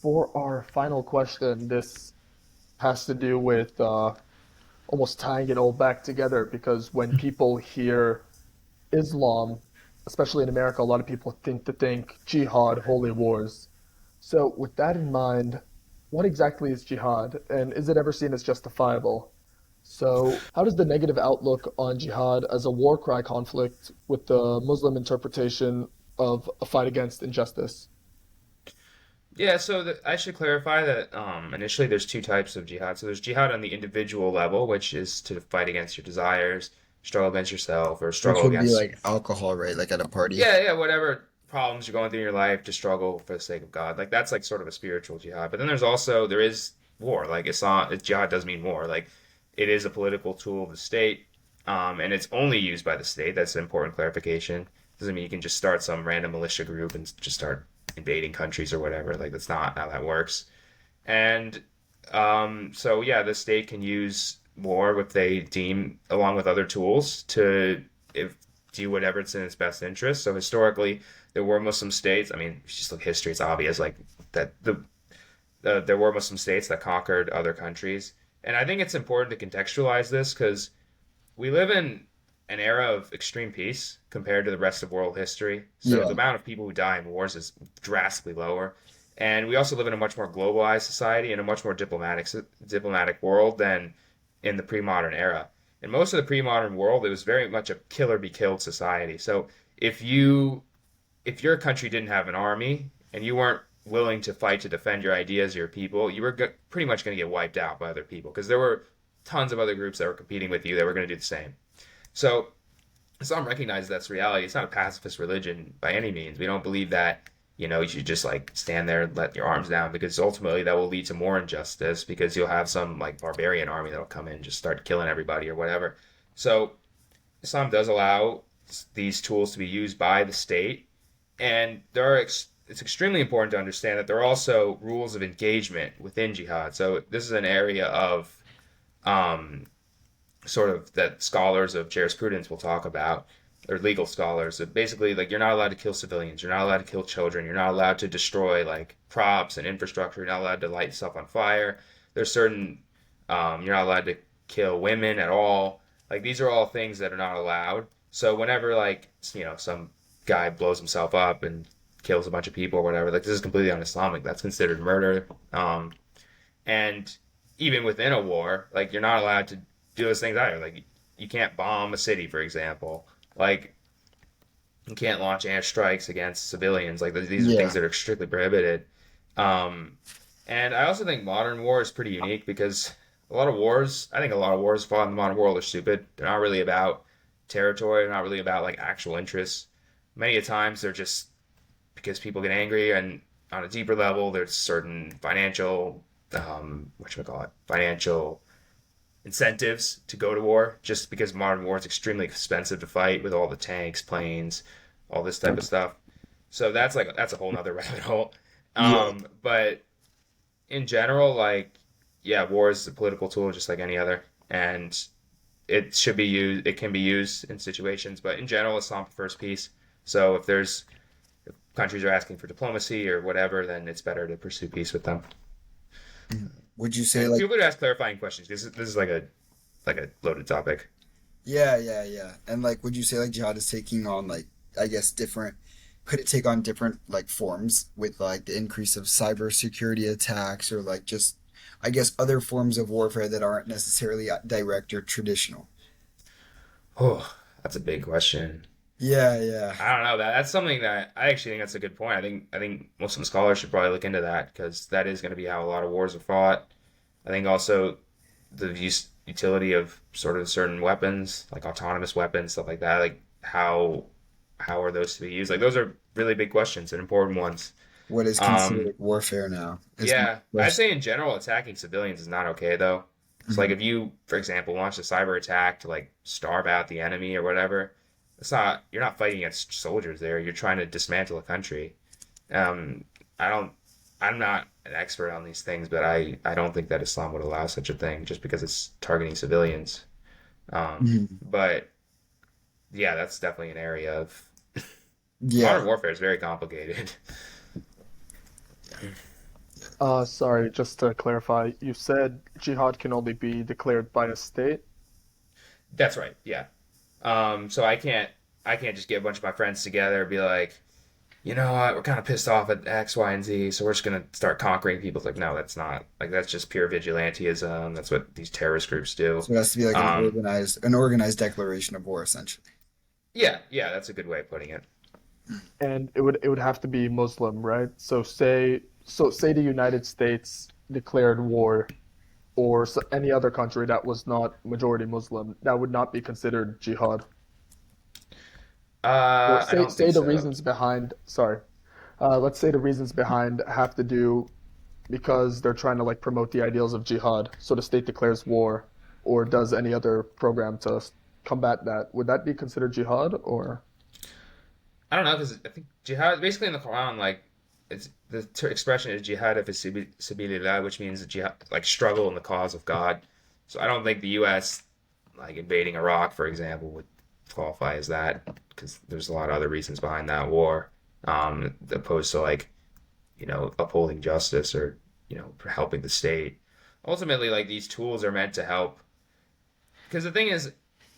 for our final question, this has to do with almost tying it all back together because when people hear Islam, especially in America, a lot of people think jihad, holy wars. So, with that in mind, what exactly is jihad, and is it ever seen as justifiable? So, how does the negative outlook on jihad as a war cry conflict with the Muslim interpretation of a fight against injustice? Yeah, so I should clarify that initially there's two types of jihad. So there's jihad on the individual level, which is to fight against your desires, struggle against yourself, or Which struggle would be against, like alcohol, right? Like at a party. yeah, whatever problems you're going through in your life to struggle for the sake of God. Like that's like sort of a spiritual jihad. But then there is war. Like jihad does mean war. Like it is a political tool of the state, and it's only used by the state. That's an important clarification. Doesn't mean you can just start some random militia group and just start invading countries or whatever. Like that's not how that works. And so yeah, the state can use war if they deem, along with other tools, to if do whatever it's in its best interest. So historically, there were Muslim states. I mean, if you just look at history, it's obvious like that there were Muslim states that conquered other countries. And I think it's important to contextualize this because we live in an era of extreme peace compared to the rest of world history. So the Yeah. amount of people who die in wars is drastically lower. And we also live in a much more globalized society and a much more diplomatic world than in the pre-modern era. In most of the pre-modern world, it was very much a kill or be killed society. So if you if your country didn't have an army and you weren't willing to fight to defend your ideas, your people, you were pretty much going to get wiped out by other people because there were tons of other groups that were competing with you that were going to do the same. So Islam recognizes that's reality. It's not a pacifist religion by any means. We don't believe that, you should just like stand there and let your arms down because ultimately that will lead to more injustice because you'll have some like barbarian army that'll come in and just start killing everybody or whatever. So Islam does allow these tools to be used by the state, and it's extremely important to understand that there are also rules of engagement within jihad. So this is an area of um, sort of that scholars of jurisprudence will talk about, or legal scholars. So basically, like you're not allowed to kill civilians, you're not allowed to kill children, you're not allowed to destroy like props and infrastructure, you're not allowed to light stuff on fire. There's certain you're not allowed to kill women at all. Like these are all things that are not allowed. So whenever like some guy blows himself up and kills a bunch of people or whatever, like this is completely un-Islamic. That's considered murder. And even within a war, like you're not allowed to do those things either. Like you can't bomb a city, for example. Like you can't launch airstrikes against civilians. Like these are things Yeah. that are strictly prohibited. Um, and I also think modern war is pretty unique because I think a lot of wars fought in the modern world are stupid. They're not really about territory. They're not really about like actual interests. Many a times they're just because people get angry, and on a deeper level, there's certain financial incentives to go to war. Just because modern war is extremely expensive to fight with all the tanks, planes, all this type of stuff. So that's a whole nother rabbit hole. Yeah. But in general, like yeah, war is a political tool just like any other, and it should be used. It can be used in situations, but in general, Islam prefers peace. So if countries are asking for diplomacy or whatever, then it's better to pursue peace with them. Would you say And like feel free to ask clarifying questions. This is like a loaded topic. yeah, yeah, yeah. And like would you say like jihad is taking on like I guess different could it take on different like forms with like the increase of cybersecurity attacks or like just I guess other forms of warfare that aren't necessarily direct or traditional? Oh, that's a big question. Yeah, yeah. I don't know. That's something that I actually think that's a good point. I think Muslim scholars should probably look into that because that is going to be how a lot of wars are fought. I think also the utility of sort of certain weapons, like autonomous weapons, stuff like that. Like how are those to be used? Like those are really big questions and important ones. What is Um, considered warfare now is my yeah, I'd question. say in general, attacking civilians is not okay though. So like Mhm. if you, for example, launch a cyber attack to like starve out the enemy or whatever, it's not you're not fighting against soldiers there. You're trying to dismantle a country. Um, I don't. I'm not an expert on these things, but I don't think that Islam would allow such a thing just because it's targeting civilians. Mhm. But yeah, that's definitely an area of Yeah. modern warfare is very complicated. Sorry, just to clarify, you said jihad can only be declared by a state? That's right. Yeah. So I can't just get a bunch of my friends together and be like, you know what, we're kind of pissed off at X, Y, and Z, so we're just gonna start conquering people. It's like, no, that's not like that's just pure vigilantism. That's what these terrorist groups do. So it has to be like Um, an organized declaration of war, essentially. yeah, yeah, that's a good way of putting it. And it would have to be Muslim, right? So say the United States declared war or any other country that was not majority Muslim, that would not be considered jihad. Or I say don't say think the so. reasons behind, sorry. Let's say the reasons behind have to do because they're trying to like promote the ideals of jihad. So the state declares war or does any other program to combat that. Would that be considered jihad or? I don't know because I think jihad basically in the Quran, like it's the expression is jihad fi sabilillah, which means jihad, like struggle in the cause of God. So I don't think the U.S. like invading Iraq, for example, would qualify as that because there's a lot of other reasons behind that war, opposed to like upholding justice or helping the state. Ultimately, like these tools are meant to help because the thing is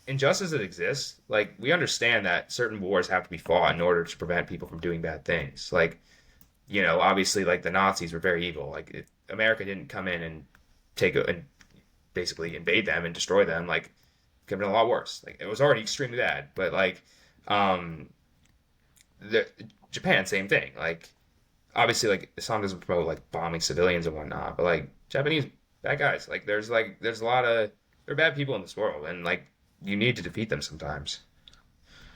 injustice that exists, like we understand that certain wars have to be fought in order to prevent people from doing bad things. Like, obviously, like the Nazis were very evil. Like America didn't come in and and basically invade them and destroy them. Like, it could have been a lot worse. Like it was already extremely bad. But like, um, the Japan, same thing. Like, obviously, like Islam doesn't promote like bombing civilians and whatnot, but like Japanese bad guys. There's a lot of there are bad people in this world, and like you need to defeat them sometimes.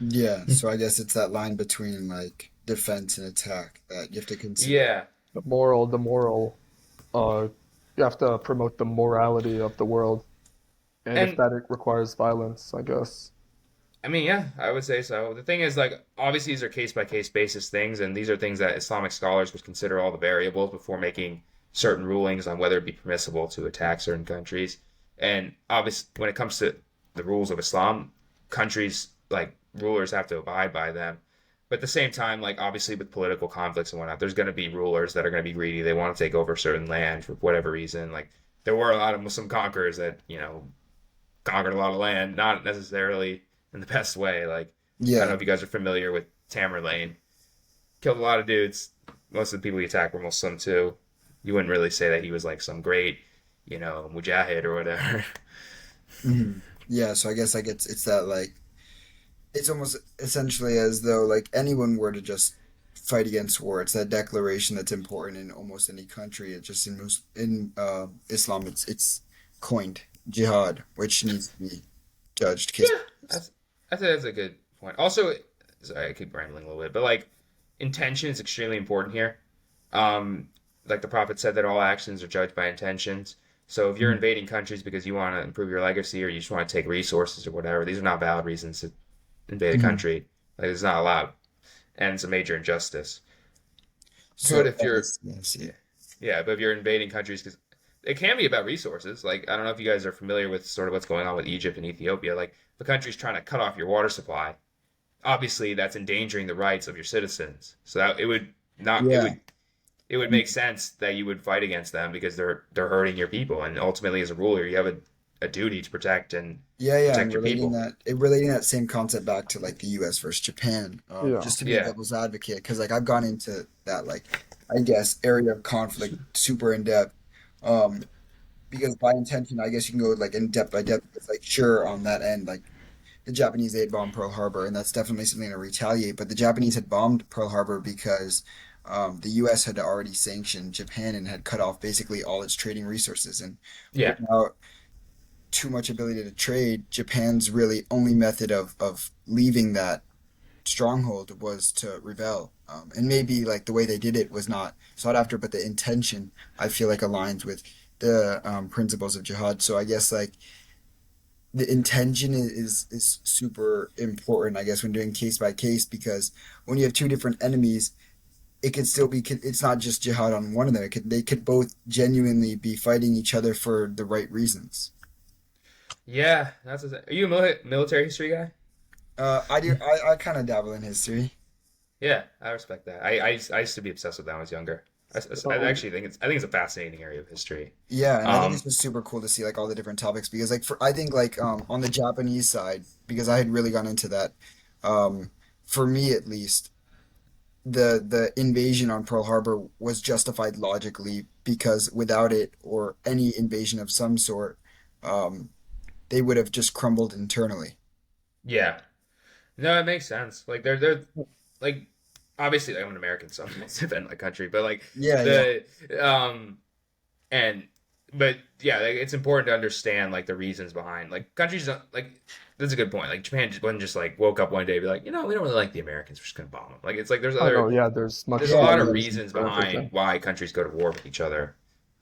Yeah, so I guess it's that line between like defense and attack that you have to consider. Yeah, The moral, uh, you have to promote the morality of the world. And if and that requires violence, I guess. I mean, yeah, I would say so. The thing is, like, obviously these are case by case basis things, and these are things that Islamic scholars would consider all the variables before making certain rulings on whether it be permissible to attack certain countries. And obviously, when it comes to the rules of Islam, countries like rulers have to abide by them. But at the same time, like obviously with political conflicts and whatnot, there's going to be rulers that are going to be greedy. They want to take over certain land for whatever reason. Like there were a lot of Muslim conquerors that conquered a lot of land, not necessarily in the best way. Like I don't know Yeah, if you guys are familiar with Tamerlane. Killed a lot of dudes. Most of the people he attacked were Muslim too. You wouldn't really say that he was like some great, mujahid or whatever. yeah. So I guess like it's that like it's almost essentially as though like anyone were to just fight against war. It's that declaration that's important in almost any country. It just in Islam, it's coined jihad, which needs to be judged case. Yeah, that's that's a good point. Also, sorry, I keep rambling a little bit, but like intention is extremely important here. Um, like the prophet said that all actions are judged by intentions. So if you're invading countries because you want to improve your legacy or you just want to take resources or whatever, these are not valid reasons to invade a Mhm. country. Like it's not allowed, and it's a major injustice. So But if you're yeah, I see. yeah, but if you're invading countries because it can be about resources. Like I don't know if you guys are familiar with sort of what's going on with Egypt and Ethiopia. Like the country's trying to cut off your water supply, obviously that's endangering the rights of your citizens. So that it would not Yeah. it would make sense that you would fight against them because they're hurting your people, and ultimately as a ruler you have a duty to protect and Yeah, yeah, and protect your people. relating that same concept back to like the U.S. versus Japan, Yeah. just to be a Yeah, devil's advocate, because like I've gone into that like I guess area of conflict super in depth, um, because by intention I guess you can go like in depth by depth. It's like sure on that end like the Japanese they had bombed Pearl Harbor and that's definitely something to retaliate, but the Japanese had bombed Pearl Harbor because the U.S. had already sanctioned Japan and had cut off basically all its trading resources and yeah, without too much ability to trade, Japan's really only method of leaving that stronghold was to rebel. And maybe like the way they did it was not sought after, but the intention I feel like aligns with the principles of jihad. So I guess like the intention is super important. I guess when doing case by case because when you have two different enemies, it could still be. It's not just jihad on one of them. They could both genuinely be fighting each other for the right reasons. yeah. Are you a military history guy? I do. I kind of dabble in history. Yeah, I respect that. I used to be obsessed with that when I was younger. I So actually think it's a fascinating area of history. Yeah, and I think it's Um, just super cool to see like all the different topics because like for I think like on the Japanese side because I had really gone into that for me at least the invasion on Pearl Harbor was justified logically because without it or any invasion of some sort um they would have just crumbled internally. yeah, no, it makes sense. Like they're like obviously like, I'm an American, so I'm to defend my country, but like Yeah, yeah. the and but yeah, like, it's important to understand like the reasons behind like countries don't like. That's a good point. Like Japan just wasn't just like woke up one day and be like, we don't really like the Americans. We're just gonna bomb them. Like it's like I know, yeah, there's there's much a Yeah, lot deeper of yeah. reasons reasons for behind everything. why countries go to war with each other.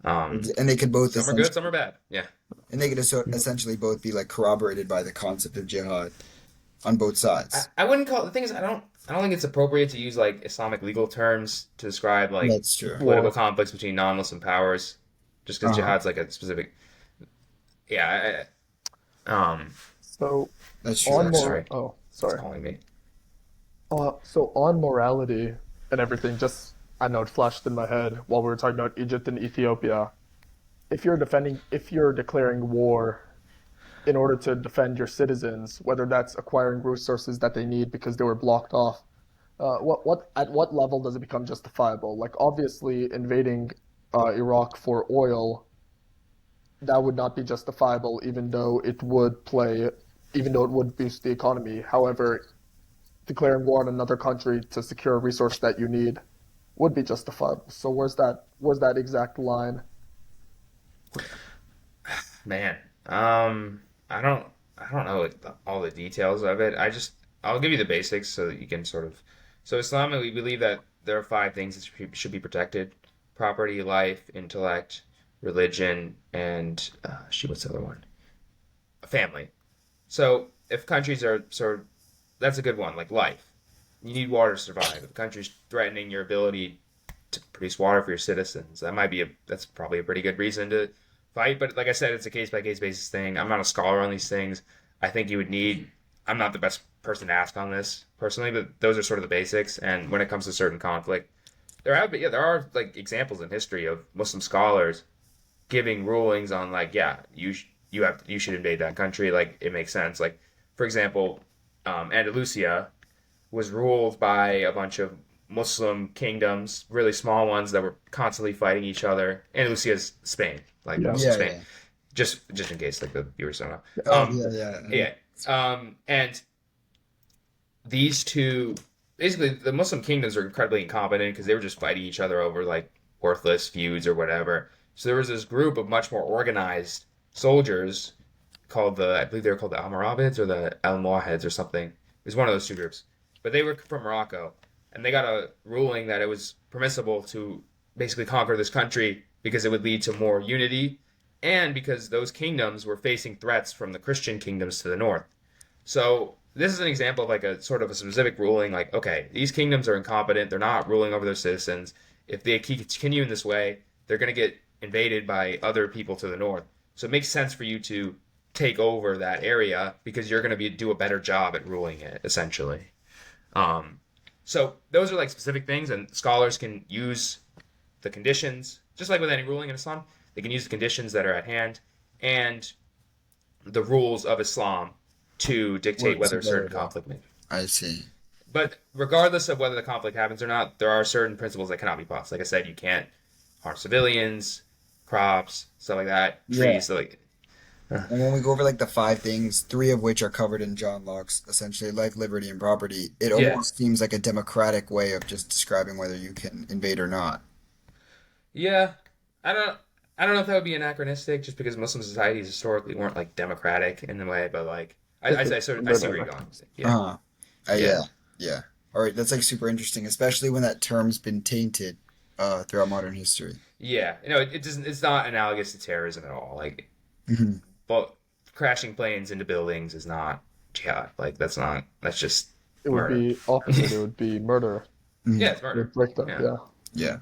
Um, And they could both some are good, essentially some are bad. Yeah. and they could Yeah. essentially both be like corroborated by the concept of jihad on both sides. I wouldn't call the thing is I don't think it's appropriate to use like Islamic legal terms to describe like That's true. political War. conflicts between non-Muslim powers, just because Uh-huh. jihad's like a specific. Yeah. So That's true on actually. more, Sorry, oh, it's sorry. calling me. So on morality and everything, just I know it flashed in my head while we were talking about Egypt and Ethiopia. If you're declaring war in order to defend your citizens, whether that's acquiring resources that they need because they were blocked off, at what level does it become justifiable? Like obviously invading Iraq for oil, that would not be justifiable, even though it would boost the economy. However, declaring war on another country to secure a resource that you need would be justifiable. So where's that exact line? Man, I don't know like, all the details of it. I'll give you the basics so that you can sort of. So Islamically, we believe that there are five things that should be protected: property, life, intellect, religion, and shoot, what's the other one? Family. So if countries are sort of, that's a good one, like life. You need water to survive. If a country's threatening your ability to produce water for your citizens, that's probably a pretty good reason to fight. But like I said, it's a case by case basis thing. I'm not a scholar on these things. I think you would need. I'm not the best person to ask on this personally, but those are sort of the basics. And when it comes to certain conflict, there are like examples in history of Muslim scholars giving rulings on like you should invade that country. Like it makes sense. Like for example, Andalusia was ruled by a bunch of Muslim kingdoms, really small ones that were constantly fighting each other. Andalusia is Spain, like Yeah. most of Yeah, Spain. yeah. Just in case like the viewers don't know. Oh, yeah, yeah. Yeah. And these two, basically, the Muslim kingdoms are incredibly incompetent because they were just fighting each other over like worthless feuds or whatever. So there was this group of much more organized soldiers called I believe they were called the Almoravids or the Almohads or something. It was one of those two groups. But they were from Morocco, and they got a ruling that it was permissible to basically conquer this country because it would lead to more unity and because those kingdoms were facing threats from the Christian kingdoms to the north. So this is an example of like a sort of a specific ruling like, okay, these kingdoms are incompetent, they're not ruling over their citizens. If they continue in this way, they're going to get invaded by other people to the north. So it makes sense for you to take over that area because you're going to do a better job at ruling it, essentially. Um, so those are like specific things, and scholars can use the conditions, just like with any ruling in Islam, they can use the conditions that are at hand and the rules of Islam to dictate Work whether a together certain well. conflict may. I see. But regardless of whether the conflict happens or not, there are certain principles that cannot be crossed. Like I said, you can't harm civilians, crops, stuff like that, Yeah. trees. So like, And when we go over like the five things, three of which are covered in John Locke's essentially life, liberty, and property, it yeah, almost seems like a democratic way of just describing whether you can invade or not. yeah. I don't. I don't know if that would be anachronistic, just because Muslim societies historically weren't like democratic in the way, but like I see where you're going. Yeah, Uh-huh. yeah. Yeah, yeah. All right, that's like super interesting, especially when that term's been tainted throughout modern history. Yeah, it doesn't. It's not analogous to terrorism at all. Like, Hmm. but crashing planes into buildings is not jihad. Like, that's not. That's just It would murder. be opposite. It would be murder. Hmm. Yeah, it's It murder. would break them. Yeah. Yeah. Yeah.